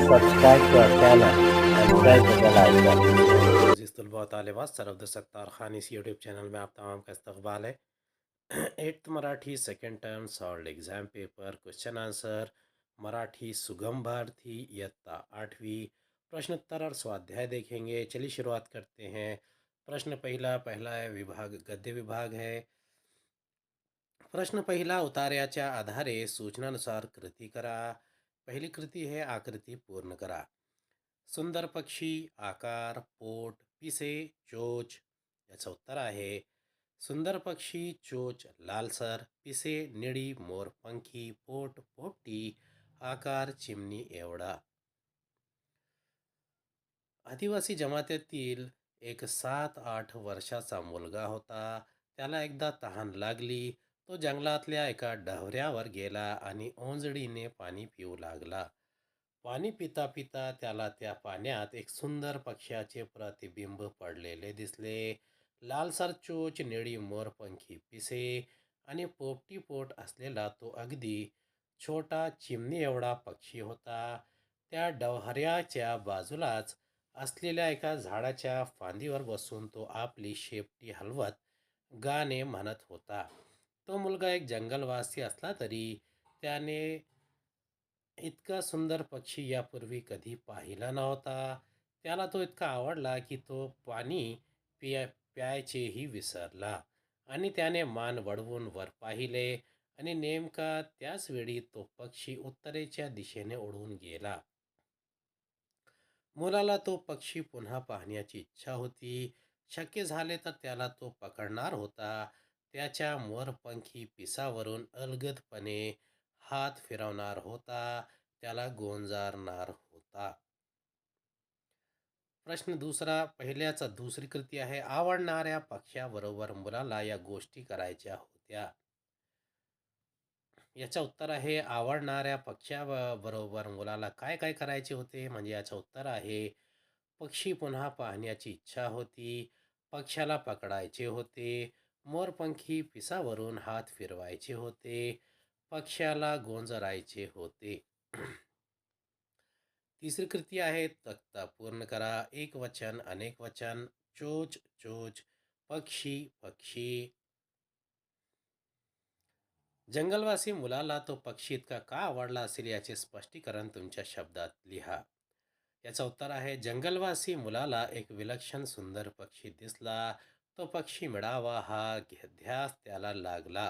subscribe to our channel and press the bell icon. अजीज़ तलबा तालिबात सरअब्द सत्तार खान इस यूट्यूब चैनल में आप तमाम का इस्तकबाल है। 8th Marathi second term solved exam paper question answer Marathi Sugam Bharati इयत्ता 8वीं प्रश्नोत्तर और स्वाध्याय देखेंगे। चलिए शुरुआत करते हैं। प्रश्न पहला है विभाग गद्य विभाग है। प्रश्न पहिला उतार्याच्या आधारे सूचनानुसार कृती करा। पहिली कृती है आकृती पूर्ण करा। सुंदर पक्षी आकार पोट पिसे चोच। याचं उत्तर आहे सुंदर पक्षी चोच लालसर पिसे निळी मोरपंखी पोट पोपटी आकार चिमणी एवढा। आदिवासी जमातीतील एक 7-8 वर्षाचा मुलगा होता. त्याला एकदा तहान लागली. तो जंगलातल्या एका डवऱ्यावर गेला आणि ओंजळीने पाणी पिऊ लागला. पाणी पिता पिता त्याला त्या पाण्यात एक सुंदर पक्ष्याचे प्रतिबिंब पडलेले दिसले. लालसर चोच निळी मोरपंखी पिसे आणि पोपटी पोट असलेला तो अगदी छोटा चिमणी एवढा पक्षी होता. त्या डवहऱ्याच्या बाजूलाच असलेल्या एका झाडाच्या फांदीवर बसून तो आपली शेपटी हलवत गाणे म्हणत होता. तो मुलगा एक जंगलवासी असला तरी त्याने इतका सुंदर पक्षी यापूर्वी कधी पाहिला नव्हता. त्याला तो इतका आवडला की तो पाणी प्यायचेही विसरला आणि त्याने मान वळवून वर पाहिले आणि नेमका त्याच वेळी तो पक्षी उत्तरेच्या दिशेने उडून गेला. मुलाला तो पक्षी पुन्हा पाहण्याची इच्छा होती. शक्य झाले तर त्याला तो पकडणार होता. त्याच्या मोरपंखी पिसावरून अलगदपणे हात फिरवणार होता. त्याला गोंजारणार होता. प्रश्न दुसरा पहिल्याचा दुसरी कृती आहे. आवडणाऱ्या पक्ष्याबरोबर मुलाला या गोष्टी करायच्या होत्या. याचं उत्तर आहे आवडणाऱ्या पक्ष्याबरोबर मुलाला काय काय करायचे होते. म्हणजे याचं उत्तर आहे पक्षी पुन्हा पाहण्याची इच्छा होती. पक्ष्याला पकडायचे होते. मोरपंखी पिसावरून हात फिरवायचे होते. पक्ष्याला गोंजरायचे होते. तिसरी कृती आहे तक्ता पूर्ण करा. एक वचन अनेक वचन चोच चोच पक्षी पक्षी. जंगलवासी मुलाला तो पक्षी इतका का आवडला असेल याचे स्पष्टीकरण तुमच्या शब्दात लिहा. याचं उत्तर आहे जंगलवासी मुलाला एक विलक्षण सुंदर पक्षी दिसला. तो पक्षी मिळावा हा ध्यास त्याला लागला.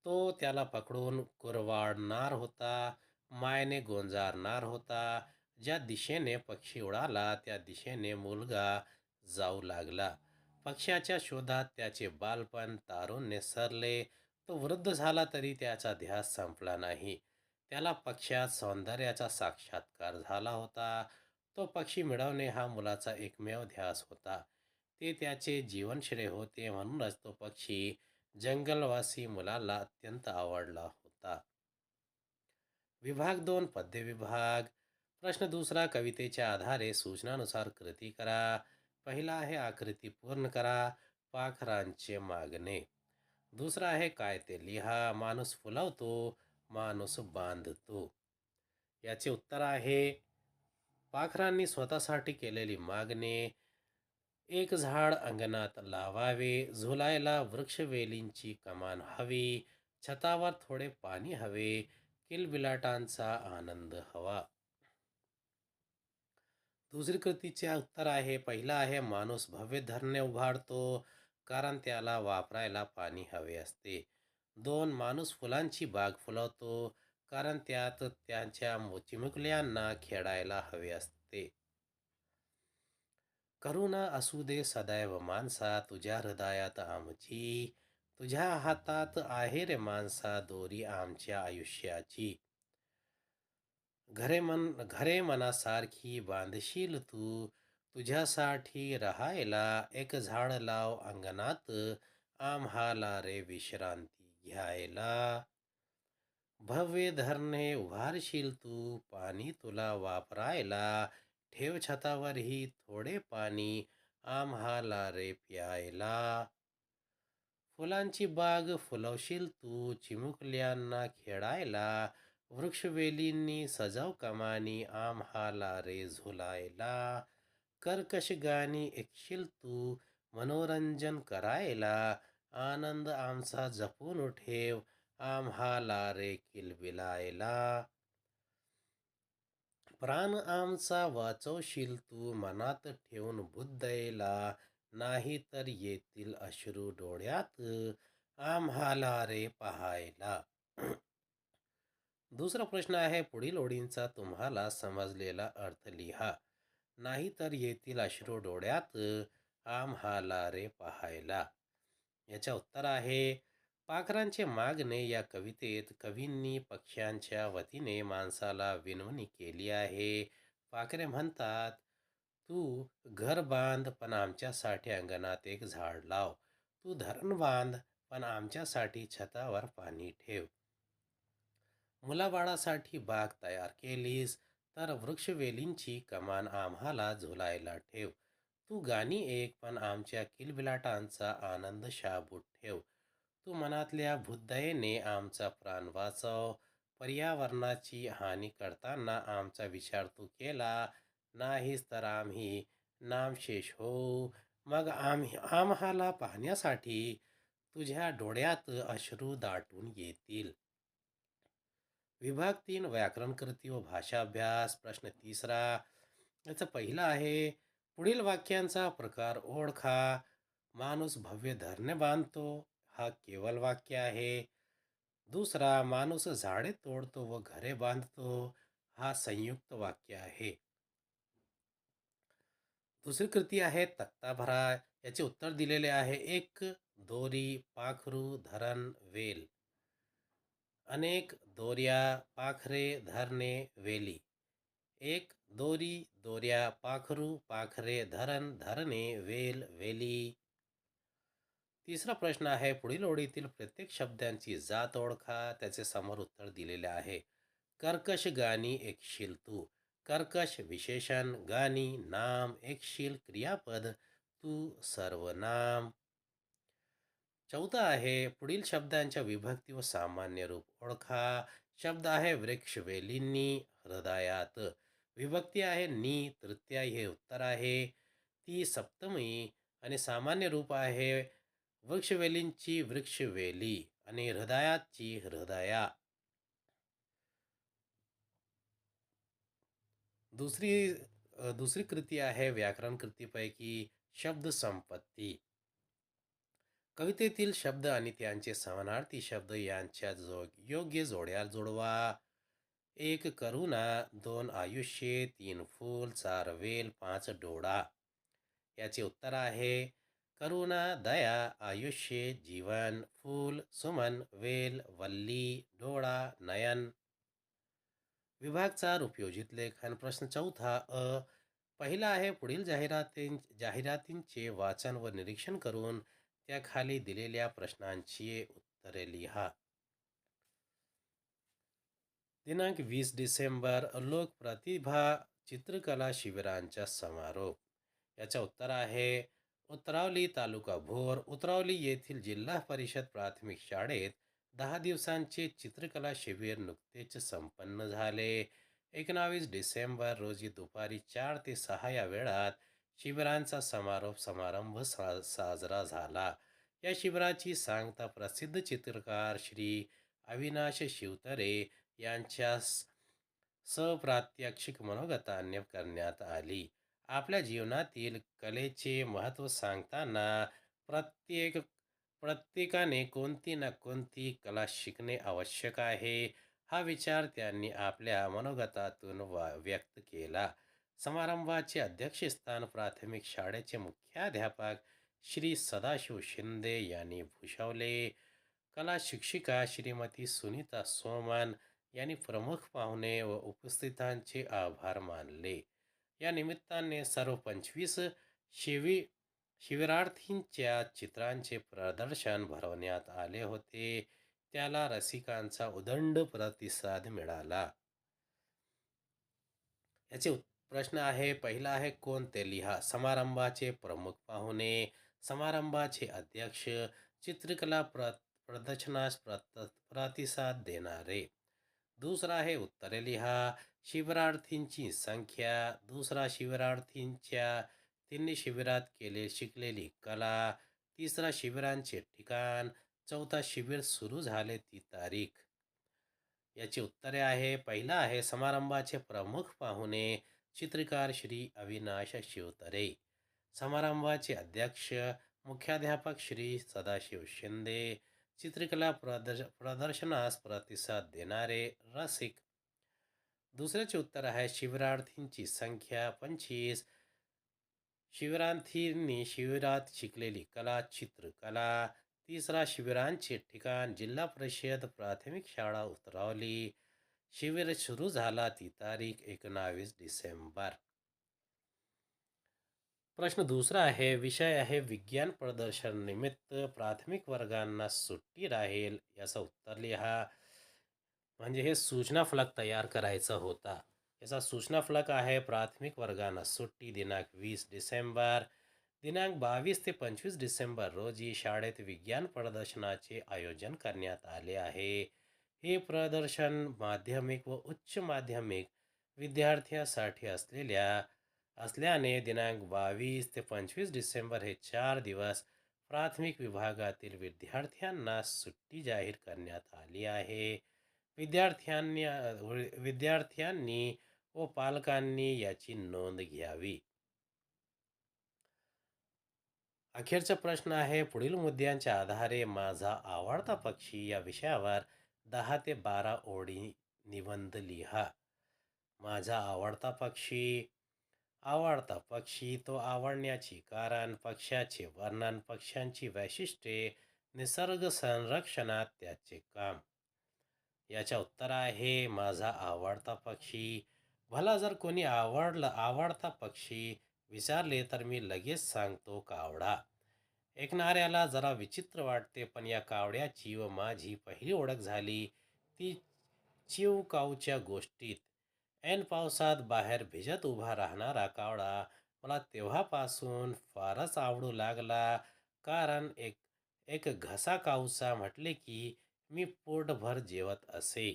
तो त्याला पकडून कुरवाडणार होता. मायने गोंजारणार होता. ज्या दिशेने पक्षी उडाला त्या दिशेने मुलगा जाऊ लागला. पक्ष्याच्या शोधात त्याचे बालपण तारुण्य सरले. तो वृद्ध झाला तरी त्याचा ध्यास संपला नाही. त्याला पक्ष्यात सौंदर्याचा साक्षात्कार झाला होता. तो पक्षी मिळवणे हा मुलाचा एकमेव ध्यास होता. ते त्याचे जीवनश्रेय होते. म्हणूनच तो पक्षी जंगलवासी मुलाला अत्यंत आवडला होता. विभाग 2 पद्य विभाग. प्रश्न दुसरा कवितेच्या आधारे सूचनानुसार कृती करा. पहिला आहे आकृती पूर्ण करा. पाखरांचे मागणे. दुसरा आहे काय ते लिहा. माणूस फुलवतो माणूस बांधतो. याचे उत्तर आहे पाखरांनी स्वतःसाठी केलेली मागणे. एक झाड अंगणात लावावे. झुलायला वृक्षवेलींची कमान हवी. छतावर थोडे पाणी हवे. किलबिलाटांचा आनंद हवा. दुसरी कृतीचे उत्तर आहे पहिला आहे माणूस भव्य धरणे उभारतो कारण त्याला वापरायला पाणी हवे असते. 2 माणूस फुलांची बाग फुलवतो कारण त्यात त्यांच्या चिमुकल्यांना खेळायला हवे असते. करुणा असू दे सदैव माणसा तुझ्या हृदयात आमची. तुझ्या हातात आहे रे माणसा दोरी आमच्या आयुष्याची. घरे मनासारखी बांधशील तू. तुझ्यासाठी राहायला एक झाड लाव अंगणात आम्हाला रे विश्रांती घ्यायला. भव्य धरणे उभारशील तू पाणी तुला वापरायला. ठेव छतावरही थोडे पाणी आम्हाला रे प्यायला. फुलांची बाग फुलवशील तू चिमुकल्यांना खेळायला. वृक्षवेलींनी सजाव कमानी आम्हाला रे झुलायला. कर्कश गाणी ऐकशील तू मनोरंजन करायला. आनंद आमचा जपून ठेव आम्हाला रे किलबिलायला. प्राण आमचा वाचवशील तू मनात ठेवून बुद्धयला. नाही तर येतील अश्रू डोळ्यात आम्हाला रे पाहायला. दुसरा प्रश्न आहे, पुढील ओळींचा तुम्हाला समजलेला अर्थ लिहा. नाही तर येतील अश्रू डोळ्यात आम्हाला रे पाहायला. याच्या उत्तर आहे, पाखरांचे मागणे या कवितेत कवींनी पक्ष्यांच्या वतीने माणसाला विनवणी केली आहे. पाखरे म्हणतात, तू घर बांध पण आमच्यासाठी अंगणात एक झाड लाव. तू धरण बांध पण आमच्यासाठी छतावर पाणी ठेव. मुलाबाळासाठी बाग तयार केलीस तर वृक्षवेलींची कमान आम्हाला झुलायला ठेव. तू गाणी ऐक पण आमच्या किलबिलाटांचा आनंद शाबूत ठेव. तू मनातल्या भुदयेने आमचा प्राण वाचव. पर्यावरणाची हानी करताना आमचा विचार तू केला नाहीस तर आम्ही नामशेष होऊ. मग आम्हाला पाहण्यासाठी तुझ्या डोळ्यात अश्रू दाटून येतील. विभाग 3 व्याकरण कृती व भाषा अभ्यास. प्रश्न तिसरा, याचा पहिला आहे, पुढील वाक्यांचा प्रकार ओळखा. माणूस भव्य धरणे बांधतो, हा केवल वाक्य आहे. दुसरा, माणूस झाडे तोडतो व घरे बांधतो, हा संयुक्त वाक्य आहे. दुसरी कृती आहे तक्ता भरा. याचे उत्तर दिलेले आहे. एक, दोरी, पाखरू, धरण, वेल. अनेक, दोऱ्या, पाखरे, धरणे, वेली. एक, दोरी, दोऱ्या, पाखरू, पाखरे, धरण, धरणे, वेल, वेली. तिसरा प्रश्न आहे, पुढील ओळीतील प्रत्येक शब्दांची जात ओळखा. त्याचे समोर उत्तर दिलेले आहे. कर्कश गाणी ऐकशील तू. कर्कश विशेषण, गाणी नाम, ऐकशील क्रियापद, तू सर्वनाम. चौथा आहे, पुढील शब्दांच्या विभक्ती व सामान्य रूप ओळखा. शब्द आहे वृक्षवेलींनी, हृदयात. विभक्ती आहे नी, तृतीय हे उत्तर आहे. ती सप्तमी आणि सामान्य रूप आहे वृक्षवेलींची वृक्षवेली आणि हृदयाची हृदया. दुसरी कृती आहे व्याकरण कृतीपैकी शब्द संपत्ती. कवितेतील शब्द आणि त्यांचे समानार्थी शब्द यांच्या योग्य जोड्या जोडवा. 1, करुणा. 2, आयुष्य. 3, फूल. 4, वेल. 5, डोळा. याचे उत्तर आहे, करुणा, दया, आयुष्य, जीवन, फूल, सुमन, वेल, वल्ली, डोळा, नयन. विभाग 4 उपयोजित लेखन. प्रश्न चौथा पहिला आहे, पुढील जाहिरातींचे वाचन व निरीक्षण करून त्याखाली दिलेल्या प्रश्नांची उत्तरे लिहा. दिनांक 20 डिसेंबर लोक प्रतिभा चित्रकला शिबिरांचा समारोप. याचा उत्तर आहे, उतरावली तालुका भोर. उतरावली येथील जिल्हा परिषद प्राथमिक शाळेत 10 दिवसांचे चित्रकला शिबिर नुकतेच संपन्न झाले. 19 डिसेंबर रोजी दुपारी 4 ते 6 या वेळात शिबिरांचा समारंभ साजरा झाला. या शिबिराची सांगता प्रसिद्ध चित्रकार श्री अविनाश शिवतरे यांच्या सप्रात्यक्षिक मनोगताने करण्यात आली. आपल्या जीवनातील कलेचे महत्त्व सांगताना प्रत्येकाने कोणती ना कोणती कला शिकणे आवश्यक आहे, हा विचार त्यांनी आपल्या मनोगतातून व्यक्त केला. समारंभाचे अध्यक्षस्थान प्राथमिक शाळेचे मुख्याध्यापक श्री सदाशिव शिंदे यांनी भूषवले. कला शिक्षिका श्रीमती सुनीता सोमन यांनी प्रमुख पाहुणे व उपस्थितांचे आभार मानले. या निमित्ताने सर्व 25 शिबिरार्थींच्या चित्रांचे प्रदर्शन भरवण्यात आले होते. त्याला रसिकांचा उदंड प्रतिसाद मिळाला. याचे प्रश्न आहे, पहिला आहे, कोण ते लिहा. समारंभाचे प्रमुख पाहुणे, समारंभाचे अध्यक्ष, चित्रकला प्रदर्शनास प्रतिसाद देणारे. दुसरा आहे उत्तरे लिहा. शिबिरार्थींची संख्या. दुसरा तिन्ही शिबिरात शिकलेली कला. तिसरा शिबिरांचे ठिकाण. चौथा शिबिर सुरू झाले ती तारीख. याची उत्तरे आहे. पहिला आहे समारंभाचे प्रमुख पाहुणे चित्रकार श्री अविनाश शिवतरे. समारंभाचे अध्यक्ष मुख्याध्यापक श्री सदाशिव शिंदे. चित्रकला प्रदर्शनास प्रतिसाद देणारे रसिक. दुसऱ्याचे उत्तर आहे शिबिरार्थींची संख्या 25. शिबिरार्थींनी शिबिरात शिकलेली कला चित्रकला. तिसरा शिबिरांचे ठिकाण जिल्हा परिषद प्राथमिक शाळा उतरवली. शिबिर सुरू झाला ती तारीख 19 डिसेंबर. प्रश्न दुसरा आहे. विषय आहे विज्ञान प्रदर्शन निमित्त प्राथमिक वर्गांना सुट्टी राहील. याचं उत्तर लिहा. म्हणजे हे सूचना फलक तयार करायचा होता. याचा सूचना फलक आहे प्राथमिक वर्गांना सुट्टी दिनांक 20 डिसेंबर. दिनांक 22 ते 25 डिसेंबर रोजी शाळेत विज्ञान प्रदर्शनाचे आयोजन करण्यात आले आहे. हे प्रदर्शन माध्यमिक व उच्च माध्यमिक विद्यार्थ्यांसाठी असल्याने दिनांक 22 ते 25 डिसेंबर हे 4 दिवस प्राथमिक विभागातील विद्यार्थ्यांना सुट्टी जाहीर करण्यात आली आहे. विद्यार्थ्यांनी विद्यार्थ्यांनी व पालकांनी याची नोंद घ्यावी. अखेरचा प्रश्न आहे. पुढील मुद्द्यांच्या आधारे माझा आवडता पक्षी या विषयावर 10 ते 12 ओळी निबंध लिहा. माझा आवडता पक्षी, तो आवडण्याची कारण, पक्ष्याचे वर्णन, पक्ष्यांची वैशिष्ट्ये, निसर्ग संरक्षणात त्याचे काम. याच्या उत्तर आहे माझा आवडता पक्षी. भला जर कोणी आवडता पक्षी विचारले तर मी लगेच सांगतो कावडा. ऐकणाऱ्याला जरा विचित्र वाटते, पण या कावड्याची व माझी पहिली ओळख झाली ती चिवकाऊच्या गोष्टीत. ऐन पावसात बाहेर भिजत उभा राहणारा कावडा मला तेव्हापासून फारच आवडू लागला. कारण एक एक घसा काऊचा म्हटले की मी पोटभर जेवत असे.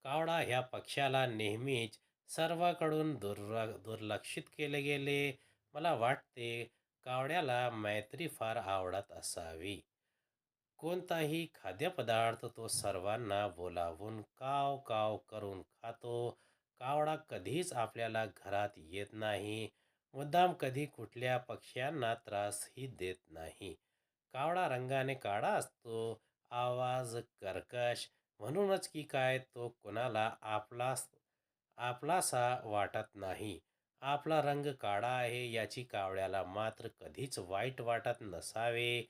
कावडा ह्या पक्ष्याला नेहमीच सर्वांकडून दुर्लक्षित केले गेले. मला वाटते कावड्याला मैत्री फार आवडत असावी. कोणताही खाद्यपदार्थ तो सर्वांना बोलावून काव काव करून खातो. कावडा कधीच आपल्याला घरात येत नाही. मुद्दाम कधी कुठल्या पक्ष्यांना त्रासही देत नाही. कावडा रंगाने काळा असतो, आवाज कर्कश, म्हणूनच की काय तो कोणाला आपलासा वाटत नाही. आपला रंग काळा आहे याची कावड्याला मात्र कधीच वाईट वाटत नसावे.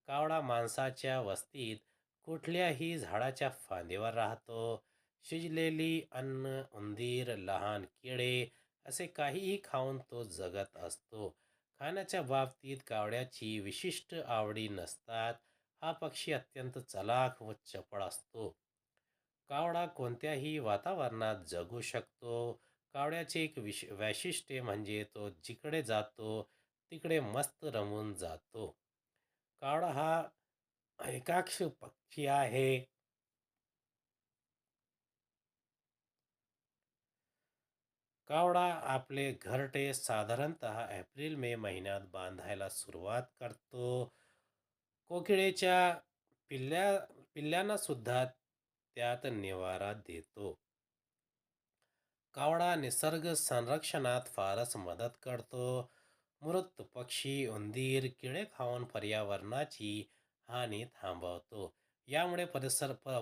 कावडा माणसाच्या वस्तीत कुठल्याही झाडाच्या फांदीवर राहतो. शिजलेली अन्न, उंदीर, लहान किडे असे काहीही खाऊन तो जगत असतो. खाण्याच्या बाबतीत कावड्याची विशिष्ट आवडी नसतात. हा पक्षी अत्यंत चलाख व चपळ असतो. कावडा कोणत्याही वातावरणात जगू शकतो. कावड्याचे एक वैशिष्ट्य म्हणजे तो जिकडे जातो तिकडे मस्त रमून जातो. कावडा हा एकाक्ष पक्षी आहे. कावडा आपले घरटे साधारणतः एप्रिल मे महिन्यात बांधायला सुरुवात करतो. कोकिळेच्या पिल्ल्यांना सुद्धा त्यात निवारा देतो. कावडा निसर्ग संरक्षणात फारच मदत करतो. मृत पक्षी, उंदीर, किडे खाऊन पर्यावरणाची हानी थांबवतो. यामुळे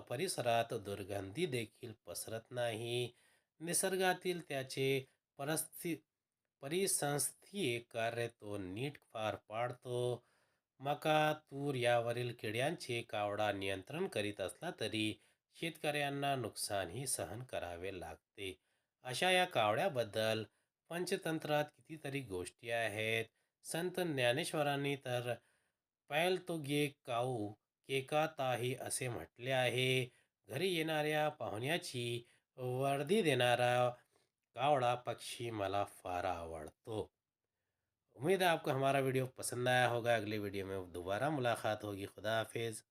परिसरात दुर्गंधी देखील पसरत नाही. निसर्गातील त्याचे परिसंस्थीय कार्य तो नीट पार पाडतो. मका, तूर यावरील किड्यांचे कावडा नियंत्रण करीत असला तरी शेतकऱ्यांना नुकसानही सहन करावे लागते. अशा या कावड्याबद्दल पंचतंत्रात कितीतरी गोष्टी आहेत. संत ज्ञानेश्वरांनी तर "पैल तो गे काऊ केका ताही" असे म्हटले आहे. घरी येणाऱ्या पाहुण्याची वर्दी देणारा कावड़ा पक्षी मला फार आवड़तो। उम्मीद है आपको हमारा वीडियो पसंद आया होगा। अगले वीडियो में दोबारा मुलाकात होगी। खुदा हाफिज़।